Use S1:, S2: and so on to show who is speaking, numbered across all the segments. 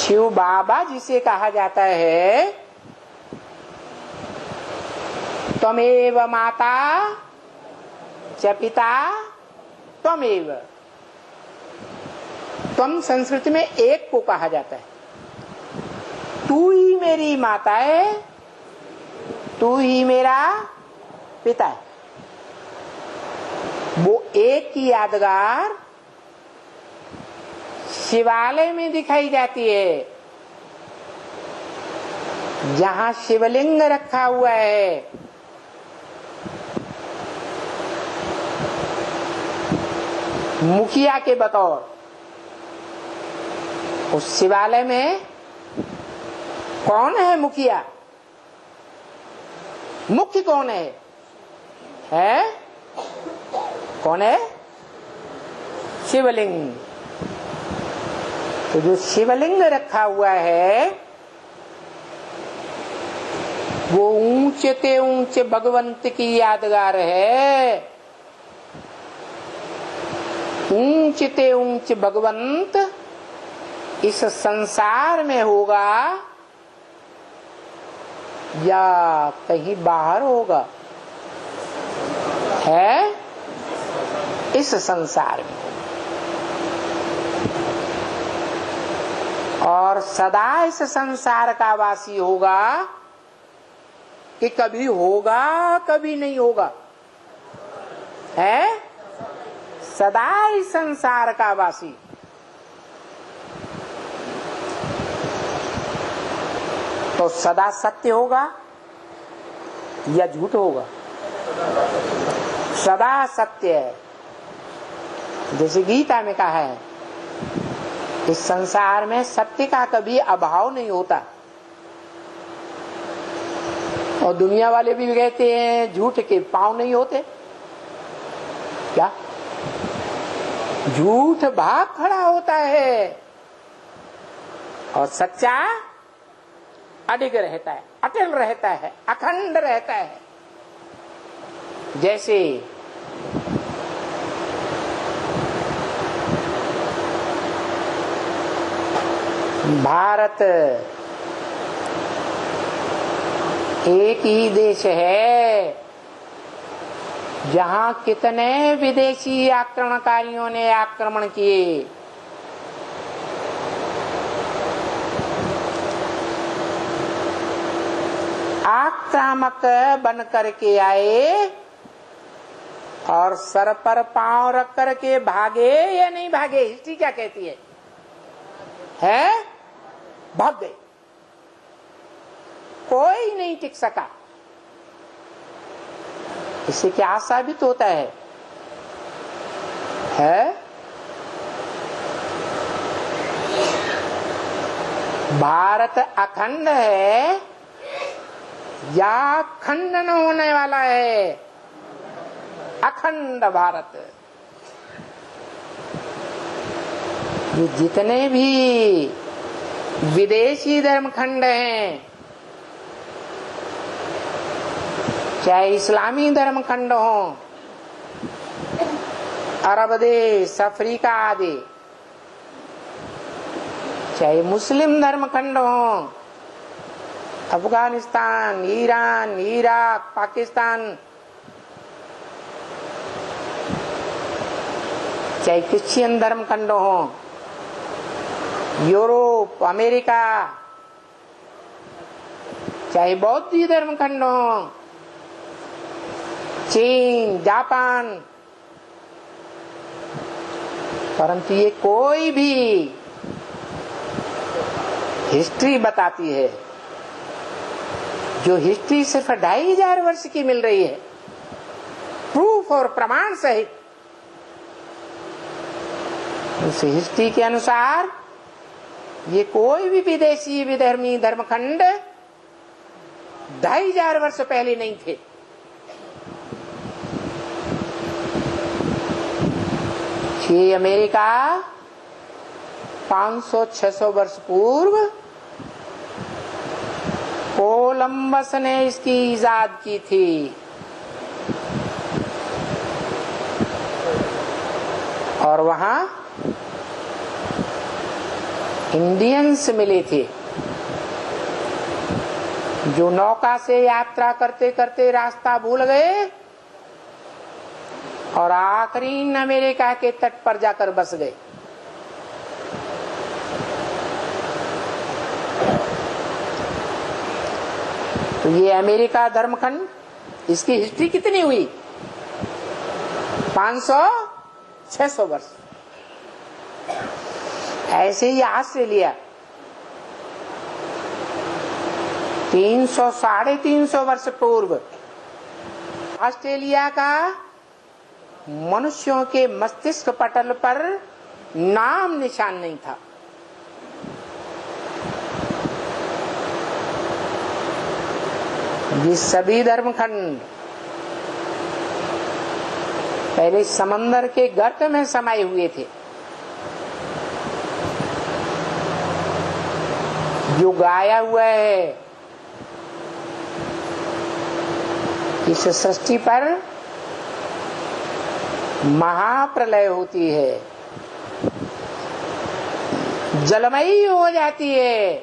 S1: शिव बाबा जिसे कहा जाता है, त्वमेव माता च पिता त्वमेव। त्वम संस्कृत में एक को कहा जाता है। तू ही मेरी माता है, तू ही मेरा पिता है। वो एक की यादगार शिवालय में दिखाई जाती है, जहां शिवलिंग रखा हुआ है। मुखिया के बतौर उस शिवालय में कौन है मुखिया? मुख्य कौन है? कौन है? शिवलिंग। तो जो शिवलिंग रखा हुआ है वो ऊंचे ते ऊंचे भगवंत की यादगार है। ऊंचे ते ऊंचे भगवंत इस संसार में होगा या कहीं बाहर होगा? है इस संसार में। और सदा इस संसार का वासी होगा कि कभी होगा कभी नहीं होगा? है सदा इस संसार का वासी। तो सदा सत्य होगा या झूठ होगा? सदा सत्य है। जैसे गीता में कहा है, इस संसार में सत्य का कभी अभाव नहीं होता। और दुनिया वाले भी कहते हैं झूठ के पांव नहीं होते। क्या? झूठ भाग खड़ा होता है और सच्चा अडिग रहता है, अटल रहता है, अखंड रहता है। जैसे भारत एक ही देश है जहां कितने विदेशी आक्रमणकारियों ने आक्रमण किए। आक्रामक बन करके आए और सर पर पांव रख करके भागे या नहीं भागे? हिस्ट्री क्या कहती है? भाग गए। कोई नहीं टिक सका। इससे क्या साबित होता है? भारत अखंड है या खंडन होने वाला है? अखंड भारत। ये जितने भी विदेशी धर्मखंड हैं, चाहे इस्लामी धर्मखंड हो, अरब देश, अफ्रीका आदि, चाहे मुस्लिम धर्मखंड हो, अफगानिस्तान, ईरान, इराक, पाकिस्तान, चाहे क्रिश्चियन धर्मखंड हो, यूरोप, अमेरिका, चाहे बौद्ध धर्मखंड हो, चीन, जापान, परंतु ये कोई भी हिस्ट्री बताती है, जो हिस्ट्री सिर्फ 2500 वर्ष की मिल रही है, प्रूफ और प्रमाण सहित, उस हिस्ट्री के अनुसार ये कोई भी विदेशी विधर्मी धर्मखंड 2500 वर्ष पहले नहीं थे। ये अमेरिका 500-600 वर्ष पूर्व कोलंबस ने इसकी इजाद की थी। और वहां इंडियंस मिले थे जो नौका से यात्रा करते करते रास्ता भूल गए और आखिरी अमेरिका के तट पर जाकर बस गए। तो ये अमेरिका धर्मखंड, इसकी हिस्ट्री कितनी हुई? 500-600 वर्ष। ऐसे ही ऑस्ट्रेलिया 300-350 वर्ष पूर्व ऑस्ट्रेलिया का मनुष्यों के मस्तिष्क पटल पर नाम निशान नहीं था। ये सभी धर्मखंड पहले समंदर के गर्त में समाये हुए थे। जो गाया हुआ है इस सृष्टि पर महाप्रलय होती है, जलमयी हो जाती है,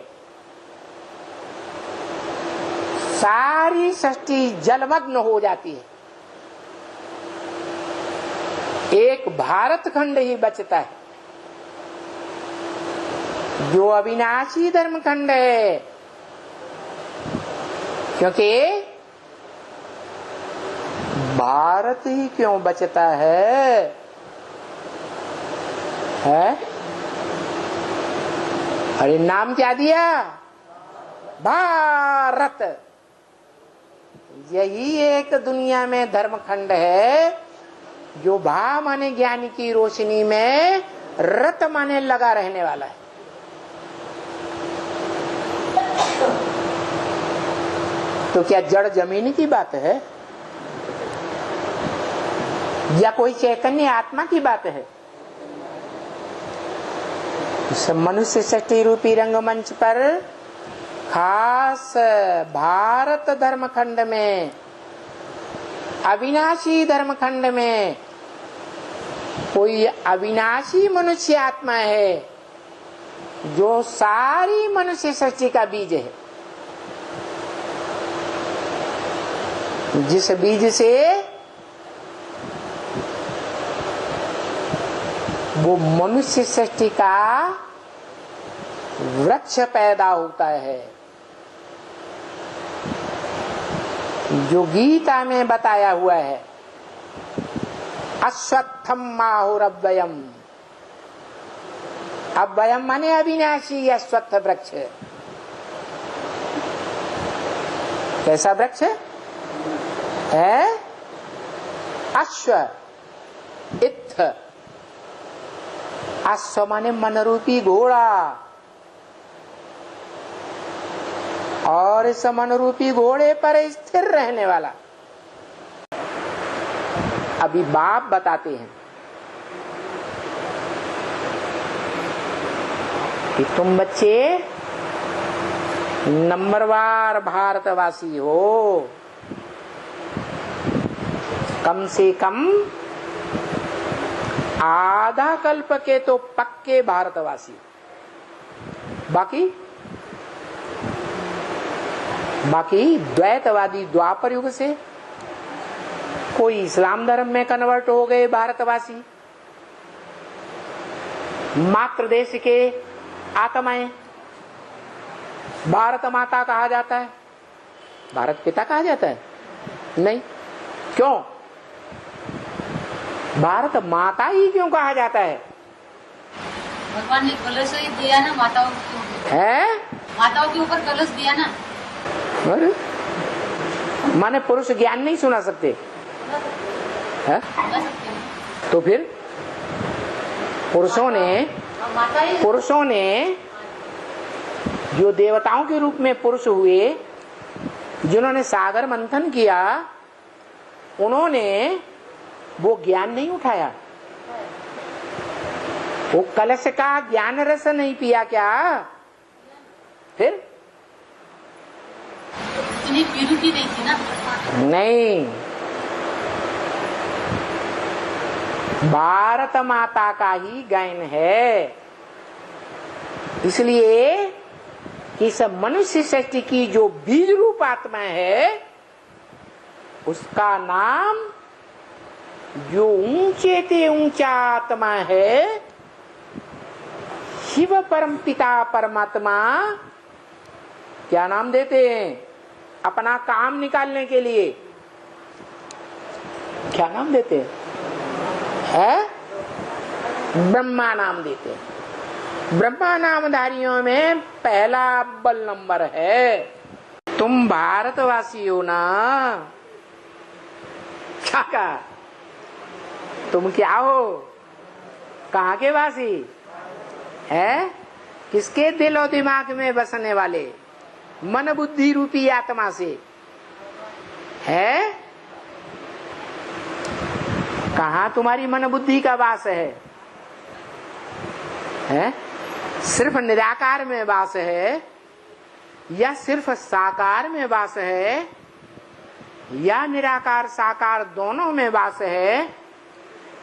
S1: सारी सृष्टि जलमग्न हो जाती है। एक भारत खंड ही बचता है जो अविनाशी धर्म खंड है, क्योंकि भारत ही क्यों बचता है? अरे नाम क्या दिया? भारत। यही एक दुनिया में धर्म खंड है जो भा माने ज्ञान की रोशनी में रत माने लगा रहने वाला है। तो क्या जड़ जमीन की बात है या कोई चैतन्य आत्मा की बात है? इस मनुष्य सृष्टि रूपी रंगमंच पर खास भारत धर्मखंड में, अविनाशी धर्मखंड में कोई अविनाशी मनुष्य आत्मा है जो सारी मनुष्य सृष्टि का बीज है, जिस बीज से वो मनुष्य सृष्टि का वृक्ष पैदा होता है, जो गीता में बताया हुआ है। अश्वत्थम माहुरव्ययम। अव्ययम माने अविनाशी अश्वत्थ वृक्ष। कैसा वृक्ष है? अश्व इत्थ। अश्व माने मन रूपी घोड़ा, और इस मन रूपी घोड़े पर स्थिर रहने वाला। अभी बाप बताते हैं कि तुम बच्चे नंबरवार भारतवासी हो, कम से कम आधा कल्प के तो पक्के भारतवासी। बाकी द्वैतवादी द्वापर युग से कोई इस्लाम धर्म में कन्वर्ट हो गए भारतवासी, मातृ देश के आत्माएं। भारत माता कहा जाता है, भारत पिता कहा जाता है? नहीं। क्यों? भारत माता ही क्यों कहा जाता है?
S2: भगवान ने कलश ही दिया ना माताओं को,
S1: है
S2: माताओं के ऊपर कलश दिया ना।
S1: अरे माने पुरुष ज्ञान नहीं सुना सकते है? तो फिर पुरुषों ने जो देवताओं के रूप में पुरुष हुए, जिन्होंने सागर मंथन किया, उन्होंने वो ज्ञान नहीं उठाया, वो कलश का ज्ञान रस नहीं पिया क्या? फिर
S2: इतनी प्यूरिटी नहीं थी ना।
S1: नहीं, भारत माता का ही गायन है। इसलिए कि सब मनुष्य सृष्टि की जो बीज रूप आत्मा है उसका नाम जो ऊंचे ते ऊंचा आत्मा है शिव परम पिता परमात्मा, क्या नाम देते हैं अपना काम निकालने के लिए? क्या नाम देते हैं? ब्रह्मा नाम देते हैं। ब्रह्मा नामधारियों में पहला अव्वल नंबर है। तुम भारतवासी हो ना? क्या कहा? तुम क्या हो? कहाँ के वासी है? किसके दिल और दिमाग में बसने वाले? मन बुद्धि रूपी आत्मा से है। कहाँ तुम्हारी मन बुद्धि का वास है? सिर्फ निराकार में वास है या सिर्फ साकार में वास है या निराकार साकार दोनों में वास है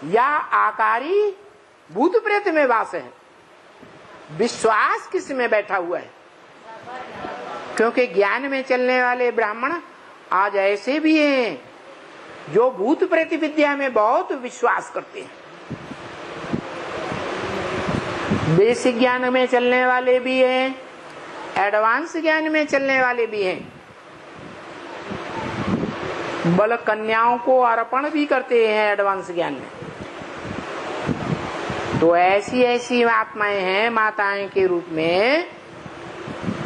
S1: या आकारी भूत प्रेत में वास है? विश्वास किस में बैठा हुआ है? क्योंकि ज्ञान में चलने वाले ब्राह्मण आज ऐसे भी हैं जो भूत प्रेत विद्या में बहुत विश्वास करते हैं। बेसिक ज्ञान में चलने वाले भी हैं, एडवांस ज्ञान में चलने वाले भी हैं। बल कन्याओं को अर्पण भी करते हैं एडवांस ज्ञान में। तो ऐसी ऐसी आत्माएं हैं माताएं के रूप में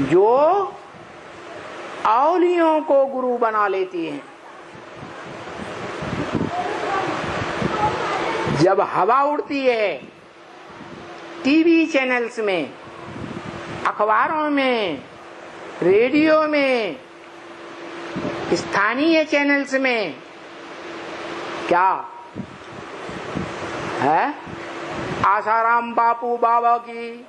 S1: जो औलियों को गुरु बना लेती हैं। जब हवा उड़ती है टीवी चैनल्स में, अखबारों में, रेडियो में, स्थानीय चैनल्स में, क्या है? आसाराम बापू बाबा की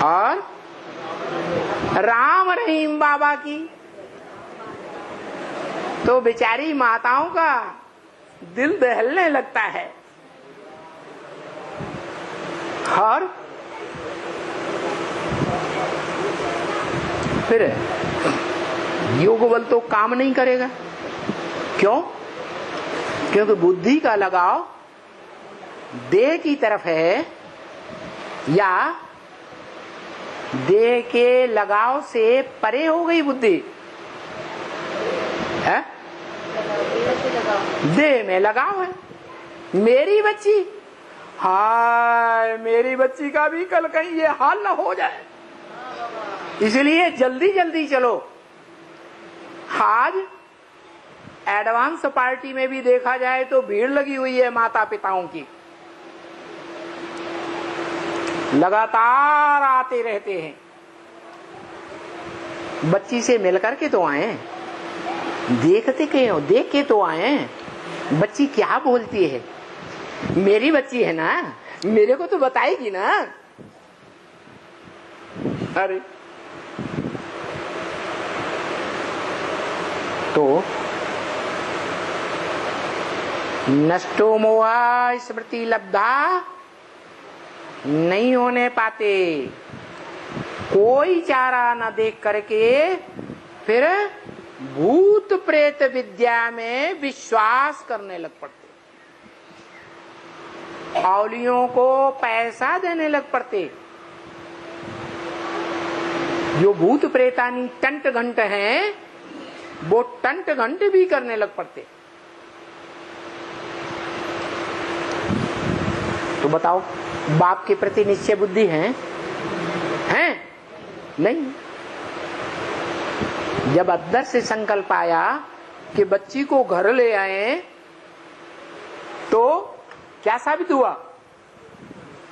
S1: और राम रहीम बाबा की, तो बेचारी माताओं का दिल दहलने लगता है। और फिर योग बल तो काम नहीं करेगा। क्यों? क्योंकि बुद्धि का लगाव देह की तरफ है या देह के लगाव से परे हो गई बुद्धि है? देह में लगाव है। मेरी बच्ची, हाय मेरी बच्ची का भी कल कहीं ये हाल न हो जाए, इसलिए जल्दी जल्दी चलो। आज एडवांस पार्टी में भी देखा जाए तो भीड़ लगी हुई है माता पिताओं की, लगातार आते रहते हैं। बच्ची से मिलकर के तो आए, देखते क्यों? देख के तो आए बच्ची क्या बोलती है। मेरी बच्ची है ना, मेरे को तो बताएगी ना। अरे तो नष्टो मोहा स्मृति लब्धा नहीं होने पाते। कोई चारा न देख करके फिर भूत प्रेत विद्या में विश्वास करने लग पड़ते, औलियों को पैसा देने लग पड़ते। जो भूत प्रेतानी टंट घंट हैं वो टंट घंट भी करने लग पड़ते। तो बताओ, बाप के प्रति निश्चय बुद्धि है? नहीं। जब अंदर से संकल्प आया कि बच्ची को घर ले आए तो क्या साबित हुआ?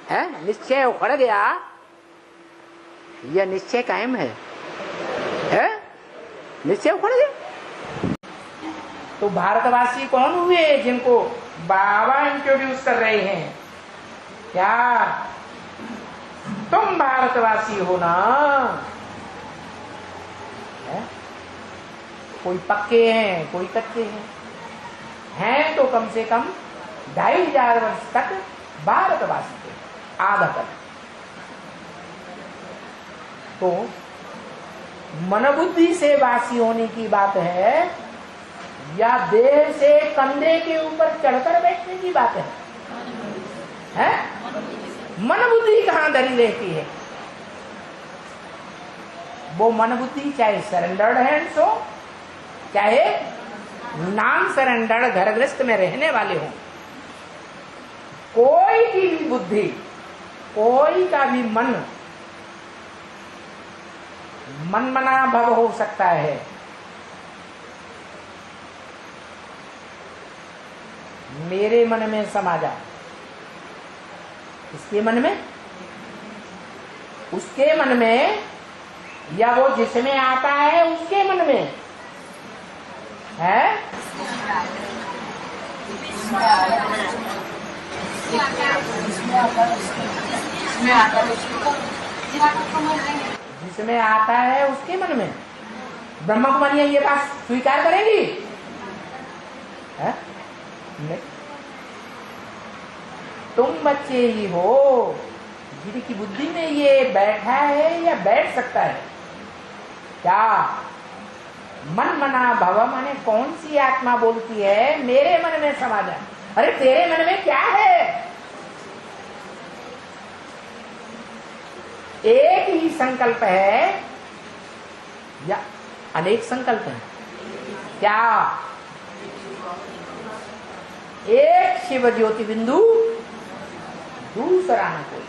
S1: है निश्चय उखड़ गया या निश्चय कायम है? निश्चय उखड़ गया। तो भारतवासी कौन हुए जिनको बाबा इंट्रोड्यूस कर रहे हैं? क्या तुम भारतवासी हो ना? कोई पक्के हैं, कोई कच्चे हैं तो कम से कम 2500 वर्ष तक भारतवासी थे, आधा पद। तो मन बुद्धि से वासी होने की बात है या देह से कंधे के ऊपर चढ़कर बैठने की बात है? मन बुद्धि कहां धरी रहती है? वो मन बुद्धि चाहे सरेंडर्ड हैंड्स हो, चाहे नॉन सरेंडर्ड घर गृहस्थ में रहने वाले हो, कोई की भी बुद्धि, कोई का भी मन मनमना भव हो सकता है। मेरे मन में समा जा, इसके मन में, उसके मन में, या वो जिसमें आता है उसके मन में है। जिसमें आता है उसके मन में। ब्रह्मा कुमारियां ये बात स्वीकार करेंगी? है? नहीं। तुम बच्चे ही हो जिनकी बुद्धि में ये बैठा है या बैठ सकता है। क्या मन मना भव माने कौन सी आत्मा बोलती है मेरे मन में समा जा? अरे तेरे मन में क्या है? एक ही संकल्प है या अनेक संकल्प है? क्या एक शिव ज्योति बिंदु, दूसरा न कोई।